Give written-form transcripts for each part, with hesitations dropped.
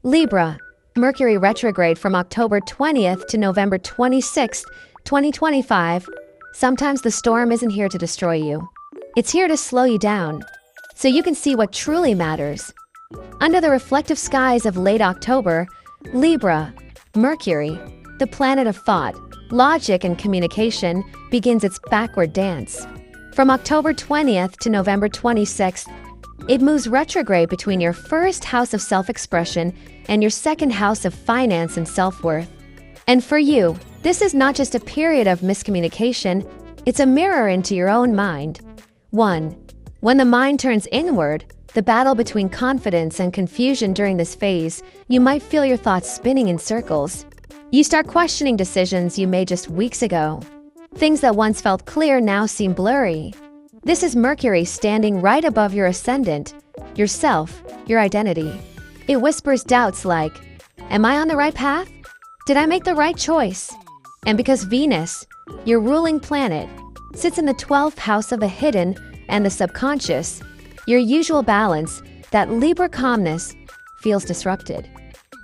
Libra, Mercury Retrograde from October 20th to November 26th, 2025. Sometimes the storm isn't here to destroy you. It's here to slow you down, so you can see what truly matters. Under the reflective skies of late October, Libra, Mercury, the planet of thought, logic, and communication, begins its backward dance. From October 20th to November 26th, it moves retrograde between your first house of self-expression and your second house of finance and self-worth. And for you, this is not just a period of miscommunication, it's a mirror into your own mind. 1. When the mind turns inward, the battle between confidence and confusion during this phase, you might feel your thoughts spinning in circles. You start questioning decisions you made just weeks ago. Things that once felt clear now seem blurry. This is Mercury standing right above your ascendant, yourself, your identity. It whispers doubts like, am I on the right path? Did I make the right choice? And because Venus, your ruling planet, sits in the 12th house of the hidden and the subconscious, your usual balance, that Libra calmness, feels disrupted.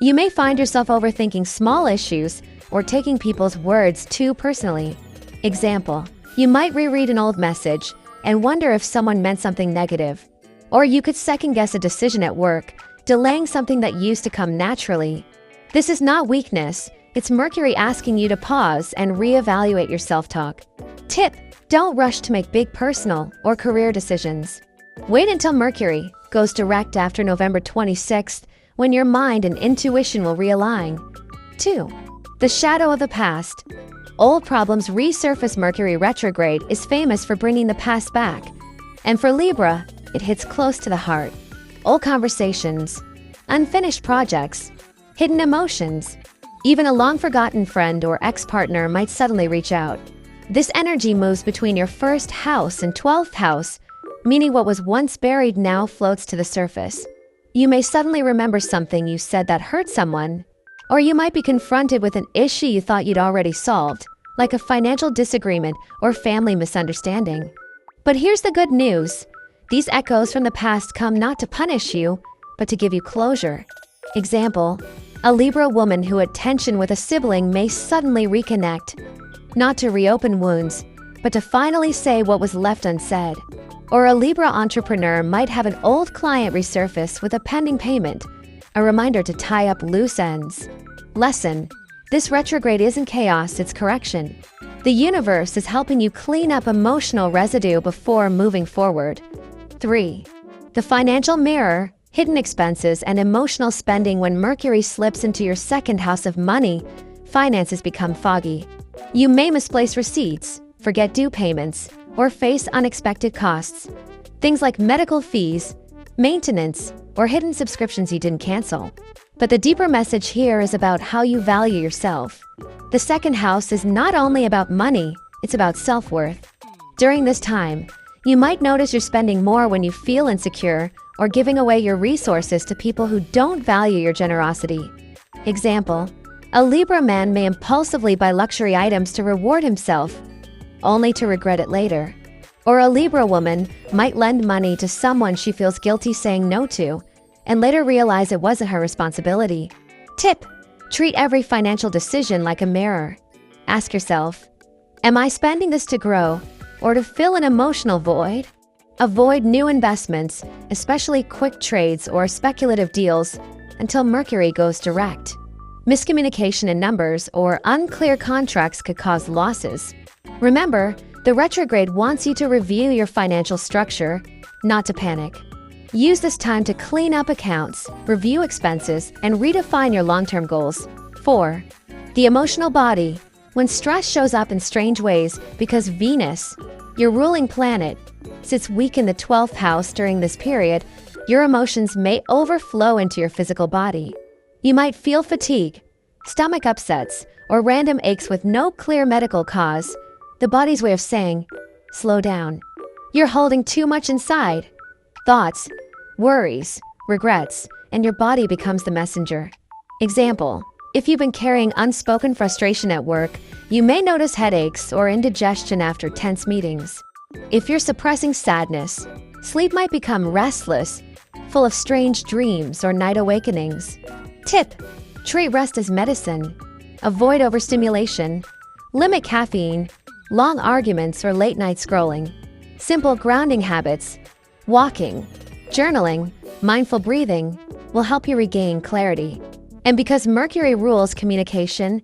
You may find yourself overthinking small issues or taking people's words too personally. Example, you might reread an old message and wonder if someone meant something negative. Or you could second-guess a decision at work, delaying something that used to come naturally. This is not weakness, it's Mercury asking you to pause and reevaluate your self-talk. Tip: don't rush to make big personal or career decisions. Wait until Mercury goes direct after November 26th, when your mind and intuition will realign. 2. The shadow of the past. Old problems resurface. Mercury retrograde is famous for bringing the past back. And for Libra, it hits close to the heart. Old conversations, unfinished projects, hidden emotions. Even a long-forgotten friend or ex-partner might suddenly reach out. This energy moves between your first house and 12th house, meaning what was once buried now floats to the surface. You may suddenly remember something you said that hurt someone, or you might be confronted with an issue you thought you'd already solved, like a financial disagreement or family misunderstanding. But here's the good news. These echoes from the past come not to punish you, but to give you closure. Example, a Libra woman who had tension with a sibling may suddenly reconnect, not to reopen wounds, but to finally say what was left unsaid. Or a Libra entrepreneur might have an old client resurface with a pending payment, a reminder to tie up loose ends. Lesson: this retrograde isn't chaos, it's correction. The universe is helping you clean up emotional residue before moving forward. 3. The financial mirror, hidden expenses and emotional spending. When Mercury slips into your second house of money, finances become foggy. You may misplace receipts, forget due payments, or face unexpected costs. Things like medical fees, maintenance, or hidden subscriptions you didn't cancel. But the deeper message here is about how you value yourself. The second house is not only about money, it's about self-worth. During this time, you might notice you're spending more when you feel insecure or giving away your resources to people who don't value your generosity. Example, a Libra man may impulsively buy luxury items to reward himself, only to regret it later. Or a Libra woman might lend money to someone she feels guilty saying no to, and later realize it wasn't her responsibility. Tip: treat every financial decision like a mirror. Ask yourself, am I spending this to grow or to fill an emotional void? Avoid new investments, especially quick trades or speculative deals, until Mercury goes direct. Miscommunication in numbers or unclear contracts could cause losses. Remember, the retrograde wants you to review your financial structure, not to panic. Use this time to clean up accounts, review expenses, and redefine your long-term goals. 4. The emotional body. When stress shows up in strange ways because Venus, your ruling planet, sits weak in the 12th house during this period, your emotions may overflow into your physical body. You might feel fatigue, stomach upsets, or random aches with no clear medical cause. The body's way of saying, slow down. You're holding too much inside. Thoughts, worries, regrets, and your body becomes the messenger. Example, if you've been carrying unspoken frustration at work, you may notice headaches or indigestion after tense meetings. If you're suppressing sadness, sleep might become restless, full of strange dreams or night awakenings. Tip: treat rest as medicine. Avoid overstimulation. Limit caffeine, long arguments, or late-night scrolling. Simple grounding habits, walking, journaling, mindful breathing, will help you regain clarity. And because Mercury rules communication,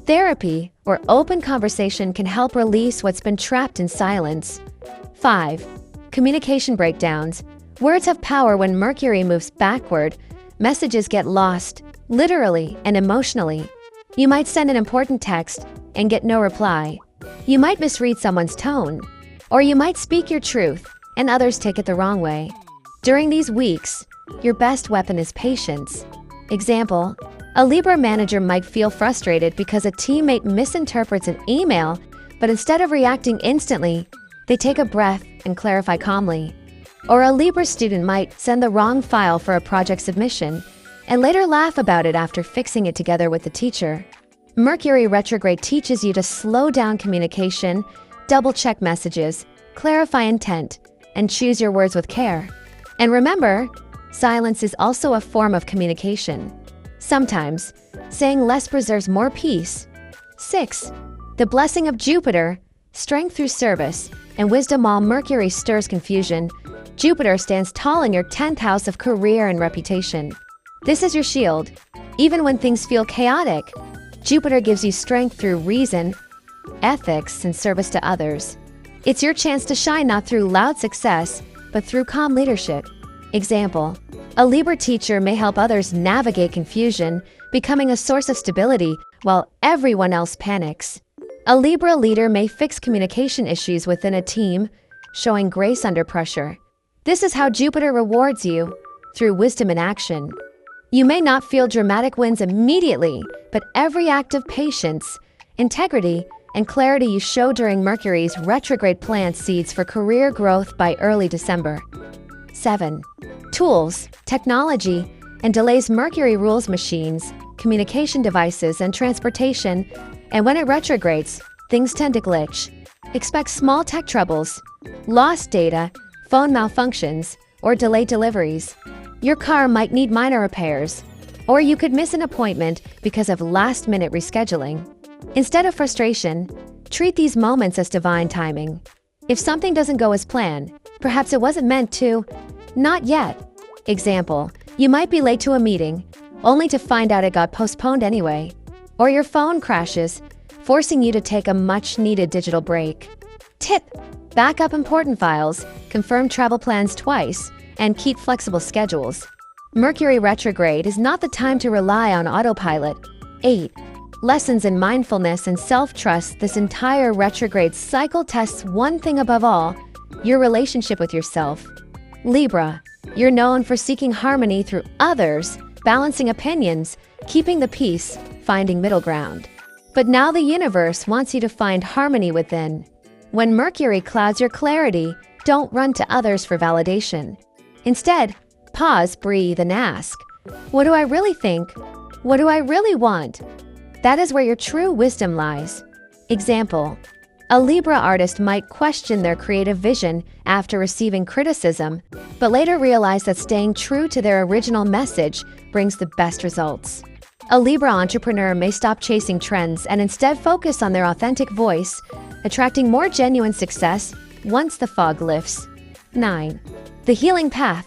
therapy or open conversation can help release what's been trapped in silence. 5. Communication breakdowns. Words have power. When Mercury moves backward, messages get lost, literally and emotionally. You might send an important text and get no reply. You might misread someone's tone. Or you might speak your truth and others take it the wrong way. During these weeks, your best weapon is patience. Example: a Libra manager might feel frustrated because a teammate misinterprets an email, but instead of reacting instantly, they take a breath and clarify calmly. Or a Libra student might send the wrong file for a project submission and later laugh about it after fixing it together with the teacher. Mercury retrograde teaches you to slow down communication, double-check messages, clarify intent, and choose your words with care. And remember, silence is also a form of communication. Sometimes, saying less preserves more peace. 6. The blessing of Jupiter, strength through service, and wisdom. While Mercury stirs confusion, Jupiter stands tall in your 10th house of career and reputation. This is your shield. Even when things feel chaotic, Jupiter gives you strength through reason, ethics, and service to others. It's your chance to shine not through loud success, but through calm leadership. Example: a Libra teacher may help others navigate confusion, becoming a source of stability while everyone else panics. A Libra leader may fix communication issues within a team, showing grace under pressure. This is how Jupiter rewards you, through wisdom and action. You may not feel dramatic wins immediately, but every act of patience, integrity, and clarity you show during Mercury's retrograde plants seeds for career growth by early December. 7. Tools, technology, and delays. Mercury rules machines, communication devices, and transportation, and when it retrogrades, things tend to glitch. Expect small tech troubles, lost data, phone malfunctions, or delayed deliveries. Your car might need minor repairs, or you could miss an appointment because of last-minute rescheduling. Instead of frustration, treat these moments as divine timing. If something doesn't go as planned, perhaps it wasn't meant to. Not yet. Example: you might be late to a meeting, only to find out it got postponed anyway. Or your phone crashes, forcing you to take a much-needed digital break. Tip: back up important files, confirm travel plans twice, and keep flexible schedules. Mercury retrograde is not the time to rely on autopilot. 8. Lessons in mindfulness and self-trust. This entire retrograde cycle tests one thing above all: your relationship with yourself. Libra, you're known for seeking harmony through others, balancing opinions, keeping the peace, finding middle ground. But now the universe wants you to find harmony within. When Mercury clouds your clarity, don't run to others for validation. Instead, pause, breathe, and ask, what do I really think? What do I really want? That is where your true wisdom lies. Example: a Libra artist might question their creative vision after receiving criticism, but later realize that staying true to their original message brings the best results. A Libra entrepreneur may stop chasing trends and instead focus on their authentic voice, attracting more genuine success once the fog lifts. 9. The healing path.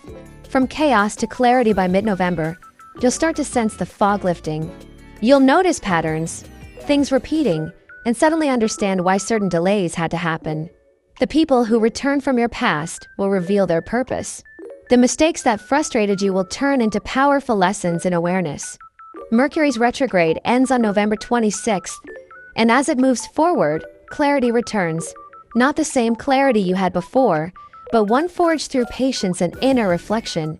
From chaos to clarity. By mid-November, you'll start to sense the fog lifting. You'll notice patterns, things repeating, and suddenly understand why certain delays had to happen. The people who return from your past will reveal their purpose. The mistakes that frustrated you will turn into powerful lessons in awareness. Mercury's retrograde ends on November 26th, and as it moves forward, clarity returns. Not the same clarity you had before, but one forged through patience and inner reflection.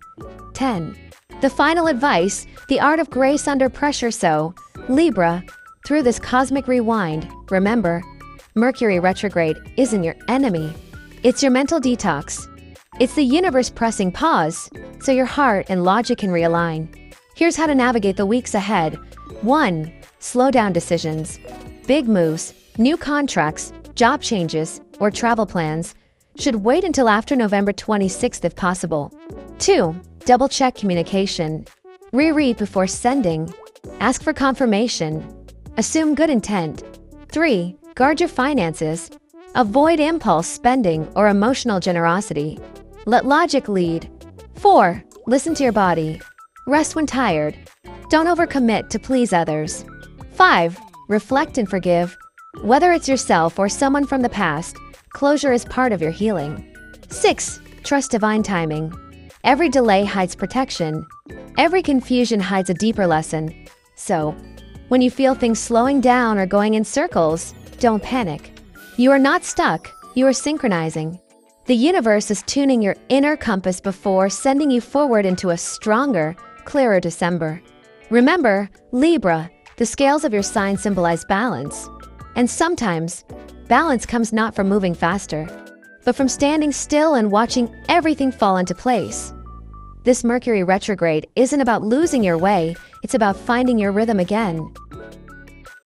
10. The final advice, the art of grace under pressure. So, Libra, through this cosmic rewind, remember, Mercury retrograde isn't your enemy. It's your mental detox. It's the universe pressing pause so your heart and logic can realign. Here's how to navigate the weeks ahead. 1. Slow down decisions. Big moves, new contracts, job changes, or travel plans should wait until after November 26th if possible. 2. Double-check communication. Reread before sending. Ask for confirmation. Assume good intent. 3. Guard your finances. Avoid impulse spending or emotional generosity. Let logic lead. 4. Listen to your body. Rest when tired. Don't overcommit to please others. 5. Reflect and forgive. Whether it's yourself or someone from the past, closure is part of your healing. 6. Trust divine timing. Every delay hides protection. Every confusion hides a deeper lesson. So, when you feel things slowing down or going in circles, don't panic. You are not stuck, you are synchronizing. The universe is tuning your inner compass before sending you forward into a stronger, clearer December. Remember, Libra, the scales of your sign symbolize balance. And sometimes, balance comes not from moving faster, but from standing still and watching everything fall into place. This Mercury retrograde isn't about losing your way, it's about finding your rhythm again.